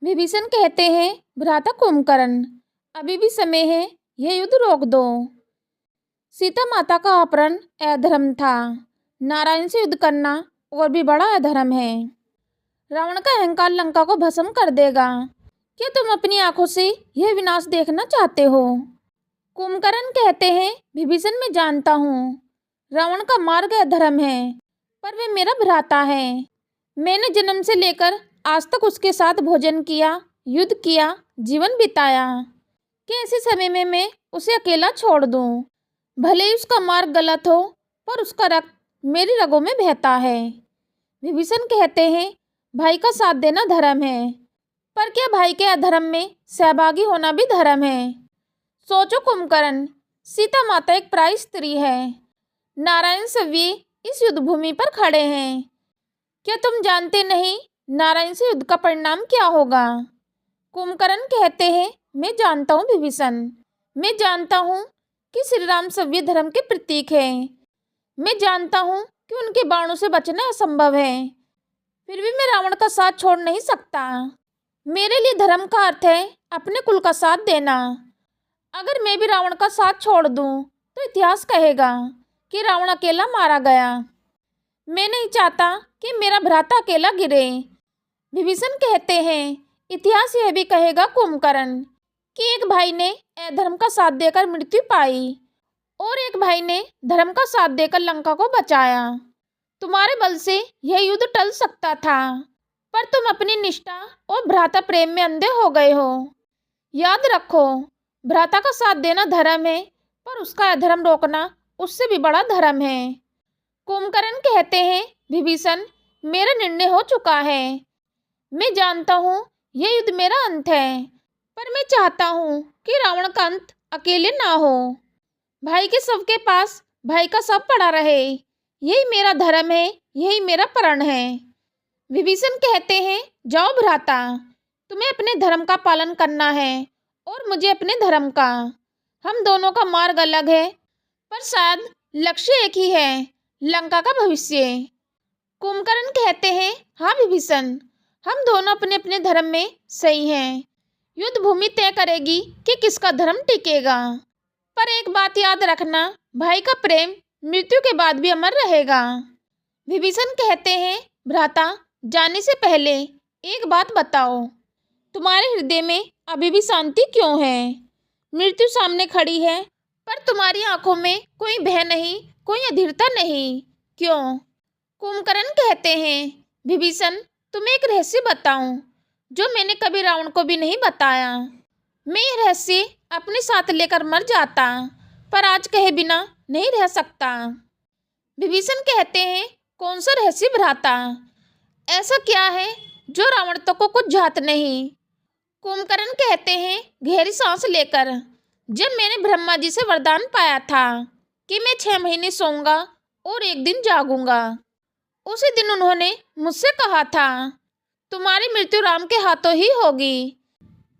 विभीषण कहते हैं, भ्राता कुंभकर्ण, अभी भी समय है, यह युद्ध रोक दो। सीता माता का अपहरण अधर्म था। नारायण से युद्ध करना और भी बड़ा अधर्म है। रावण का अहंकार लंका को भस्म कर देगा। क्या तुम अपनी आंखों से यह विनाश देखना चाहते हो? कुंभकर्ण कहते हैं, विभीषण, मैं जानता हूँ रावण का मार्ग अधर्म है, पर वह मेरा भ्राता है। मैंने जन्म से लेकर आज तक उसके साथ भोजन किया, युद्ध किया, जीवन बिताया। कि ऐसे समय में मैं उसे अकेला छोड़ दूं? भले ही उसका मार्ग गलत हो, पर उसका रक्त मेरी रगों में बहता है। विभीषण कहते हैं, भाई का साथ देना धर्म है, पर क्या भाई के अधर्म में सहभागी होना भी धर्म है? सोचो कुंभकर्ण, सीता माता एक पराई स्त्री है। नारायण सव्य इस युद्ध भूमि पर खड़े हैं। क्या तुम जानते नहीं नारायण से युद्ध का परिणाम क्या होगा? कुंभकर्ण कहते हैं, मैं जानता हूँ विभीषण, मैं जानता हूँ कि श्री राम सव्य धर्म के प्रतीक है। मैं जानता हूँ कि उनके बाणों से बचना असंभव है, फिर भी मैं रावण का साथ छोड़ नहीं सकता। मेरे लिए धर्म का अर्थ है अपने कुल का साथ देना। अगर मैं भी रावण का साथ छोड़ दूं, तो इतिहास कहेगा कि रावण अकेला मारा गया। मैं नहीं चाहता कि मेरा भ्राता अकेला गिरे। विभीषण कहते हैं, इतिहास यह भी कहेगा कुंभकर्ण कि एक भाई ने अधर्म का साथ देकर मृत्यु पाई और एक भाई ने धर्म का साथ देकर लंका को बचाया। तुम्हारे बल से यह युद्ध टल सकता था, पर तुम अपनी निष्ठा और भ्राता प्रेम में अंधे हो गए हो। याद रखो, भ्राता का साथ देना धर्म है, पर उसका अधर्म रोकना उससे भी बड़ा धर्म है। कुंभकर्ण कहते हैं, विभीषण, मेरा निर्णय हो चुका है। मैं जानता हूँ यह युद्ध मेरा अंत है, पर मैं चाहता हूँ कि रावण का अंत अकेले ना हो। भाई के शव के पास भाई का शव पड़ा रहे, यही मेरा धर्म है, यही मेरा प्रण है। विभीषण कहते हैं, जाओ भ्राता, तुम्हें अपने धर्म का पालन करना है और मुझे अपने धर्म का। हम दोनों का मार्ग अलग है, पर शायद लक्ष्य एक ही है, लंका का भविष्य। कुंभकर्ण कहते हैं, हाँ विभीषण, हम दोनों अपने अपने धर्म में सही हैं। युद्ध भूमि तय करेगी कि किसका धर्म टिकेगा, पर एक बात याद रखना, भाई का प्रेम मृत्यु के बाद भी अमर रहेगा। विभीषण कहते हैं, भ्राता, जाने से पहले एक बात बताओ, तुम्हारे हृदय में अभी भी शांति क्यों है? मृत्यु सामने खड़ी है, पर तुम्हारी आंखों में कोई भय नहीं, कोई अधीरता नहीं, क्यों? कुंभकर्ण कहते हैं, विभीषण, तुम्हें एक रहस्य बताऊं जो मैंने कभी रावण को भी नहीं बताया। मैं यह रहस्य अपने साथ लेकर मर जाता, पर आज कहे बिना नहीं रह सकता। विभीषण कहते हैं, कौन सा रहस्य भ्राता? ऐसा क्या है जो रावण तो को कुछ जात नहीं? कुंभकर्ण कहते हैं, गहरी सांस लेकर, जब मैंने ब्रह्मा जी से वरदान पाया था कि मैं 6 महीने सोऊंगा और एक दिन जागूंगा, उसी दिन उन्होंने मुझसे कहा था, तुम्हारी मृत्यु राम के हाथों ही होगी।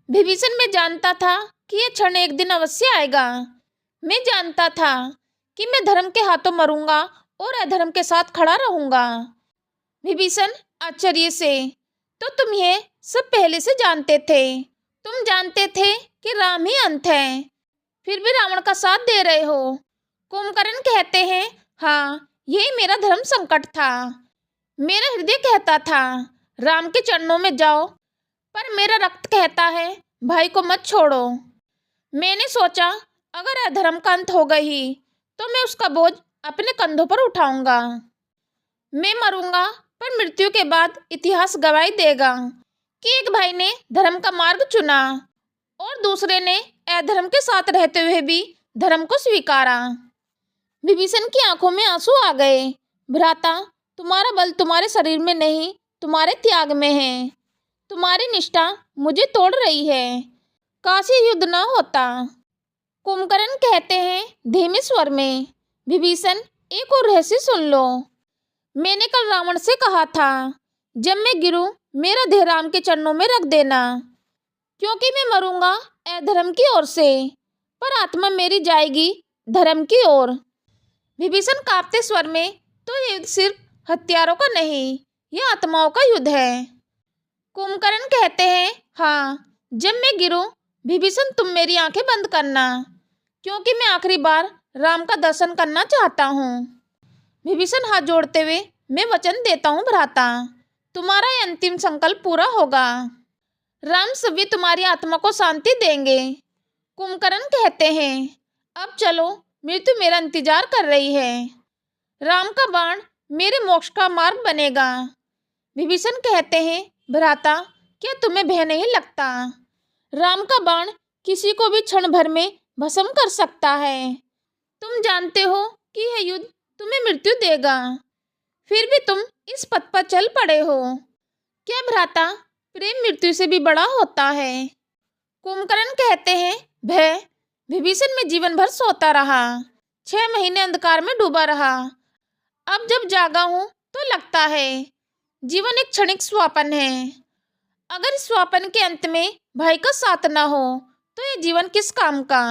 विभीषण, मैं जानता था कि यह क्षण एक दिन अवश्य आएगा। मैं जानता था कि मैं धर्म के हाथों मरूंगा और अधर्म के साथ खड़ा रहूंगा। विभीषण आश्चर्य से, तो तुम ये सब पहले से जानते थे? तुम जानते थे कि राम ही अंत है, फिर भी रावण का साथ दे रहे हो? कुंभकर्ण कहते हैं, हाँ, यही मेरा धर्म संकट था। मेरा हृदय कहता था राम के चरणों में जाओ, पर मेरा रक्त कहता है भाई को मत छोड़ो। मैंने सोचा अगर अधर्म का अंत होगा ही तो मैं उसका बोझ अपने कंधों पर उठाऊंगा। मैं मरूंगा, पर मृत्यु के बाद इतिहास गवाही देगा कि एक भाई ने धर्म का मार्ग चुना और दूसरे ने अधर्म के साथ रहते हुए भी धर्म को स्वीकारा। विभीषण की आंखों में आंसू आ गए। भ्राता, तुम्हारा बल तुम्हारे शरीर में नहीं, तुम्हारे त्याग में है। तुम्हारी निष्ठा मुझे तोड़ रही है। काश ये युद्ध न होता। कुंभकर्ण कहते हैं धीमे स्वर में, विभीषण, एक और रहस्य सुन लो। मैंने कल रावण से कहा था, जब मैं गिरूं मेरा देह राम के चरणों में रख देना, क्योंकि मैं मरूंगा अधर्म की ओर से, पर आत्मा मेरी जाएगी धर्म की ओर। विभीषण कांपते स्वर में, तो ये युद्ध सिर्फ हथियारों का नहीं, यह आत्माओं का युद्ध है। कुंभकर्ण कहते हैं, हाँ, जब मैं गिरूं, विभीषण तुम मेरी आंखें बंद करना, क्योंकि मैं आखिरी बार राम का दर्शन करना चाहता हूँ। विभीषण हाथ जोड़ते हुए, मैं वचन देता हूँ भ्राता, तुम्हारा ये अंतिम संकल्प पूरा होगा। राम सभी तुम्हारी आत्मा को शांति देंगे। कुंभकर्ण कहते हैं, अब चलो, मृत्यु मेरा इंतजार कर रही है। राम का बाण मेरे मोक्ष का मार्ग बनेगा। विभीषण कहते हैं, भ्राता, क्या तुम्हें भय नहीं लगता? राम का बाण किसी को भी क्षण भर में भस्म कर सकता है। तुम जानते हो कि यह युद्ध तुम्हें मृत्यु देगा, फिर भी तुम इस पथ पर चल पड़े हो। क्या भ्राता, प्रेम मृत्यु से भी बड़ा होता है? कुंभकर्ण कहते हैं, भय? विभीषण में जीवन भर सोता रहा, 6 महीने अंधकार में डूबा रहा। अब जब जागा हूं तो लगता है जीवन एक क्षणिक स्वप्न है। अगर इस स्वप्न के अंत में भाई का साथ ना हो तो ये जीवन किस काम का?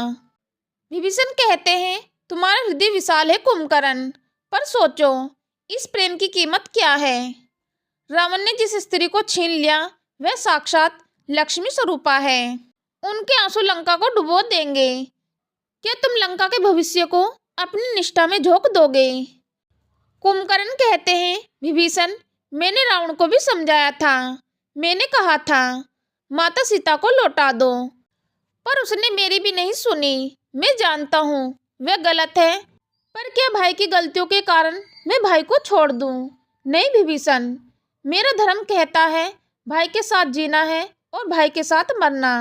विभीषण कहते हैं, तुम्हारा हृदय विशाल है कुंभकर्ण, पर सोचो इस प्रेम की कीमत क्या है? रावण ने जिस स्त्री को छीन लिया वह साक्षात लक्ष्मी स्वरूपा है। उनके आंसू लंका को डुबो देंगे। क्या तुम लंका के भविष्य को अपनी निष्ठा में झोंक दोगे? कुंभकर्ण कहते हैं, विभीषण, मैंने रावण को भी समझाया था। मैंने कहा था माता सीता को लौटा दो, पर उसने मेरी भी नहीं सुनी। मैं जानता हूँ वह गलत है, पर क्या भाई की गलतियों के कारण मैं भाई को छोड़ दूँ? नहीं विभीषण, मेरा धर्म कहता है भाई के साथ जीना है और भाई के साथ मरना।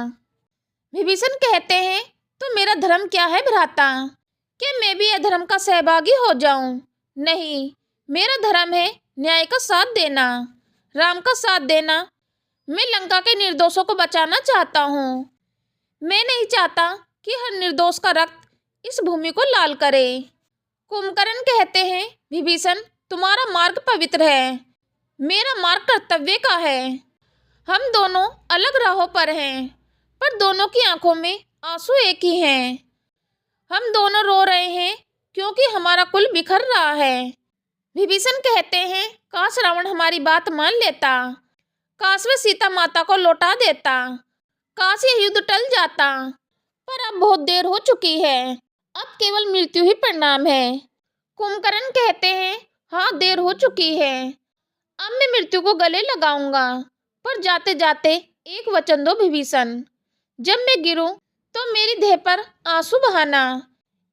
विभीषण कहते हैं, तो मेरा धर्म क्या है भ्राता? क्या मैं भी अधर्म का सहभागी हो जाऊं? नहीं, मेरा धर्म है न्याय का साथ देना, राम का साथ देना। मैं लंका के निर्दोषों को बचाना चाहता हूँ। मैं नहीं चाहता कि हर निर्दोष का रक्त इस भूमि को लाल करे। कुंभकर्ण कहते हैं, विभीषण, तुम्हारा मार्ग पवित्र है, मेरा मार्ग कर्तव्य का है। हम दोनों अलग राहों पर हैं, पर दोनों की आंखों में आंसू एक ही हैं। हम दोनों रो रहे हैं क्योंकि हमारा कुल बिखर रहा है। विभीषण कहते हैं, काश रावण हमारी बात मान लेता, काश वे सीता माता को लौटा देता, काश ये युद्ध टल जाता। पर अब बहुत देर हो चुकी है, अब केवल मृत्यु ही परिणाम है। कुंभकर्ण कहते हैं, हाँ, देर हो चुकी है। अब मैं मृत्यु को गले लगाऊंगा, पर जाते जाते एक वचन दो विभीषण, जब मैं गिरूं तो मेरी देह पर आंसू बहाना।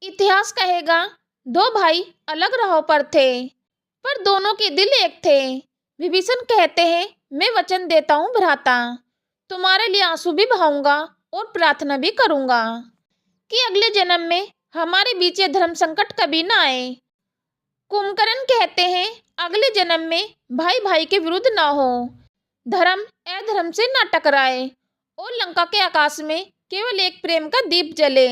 इतिहास कहेगा 2 भाई अलग राहों पर थे, पर दोनों के दिल एक थे। विभीषण कहते हैं, मैं वचन देता हूँ भ्राता, तुम्हारे लिए आंसू भी बहाऊंगा और प्रार्थना भी करूंगा कि अगले जन्म में हमारे बीच ये धर्म संकट कभी ना आए। कुंभकर्ण कहते हैं, अगले जन्म में भाई भाई के विरुद्ध ना हो, धर्म अधर्म से ना टकराए और लंका के आकाश में केवल एक प्रेम का दीप जले।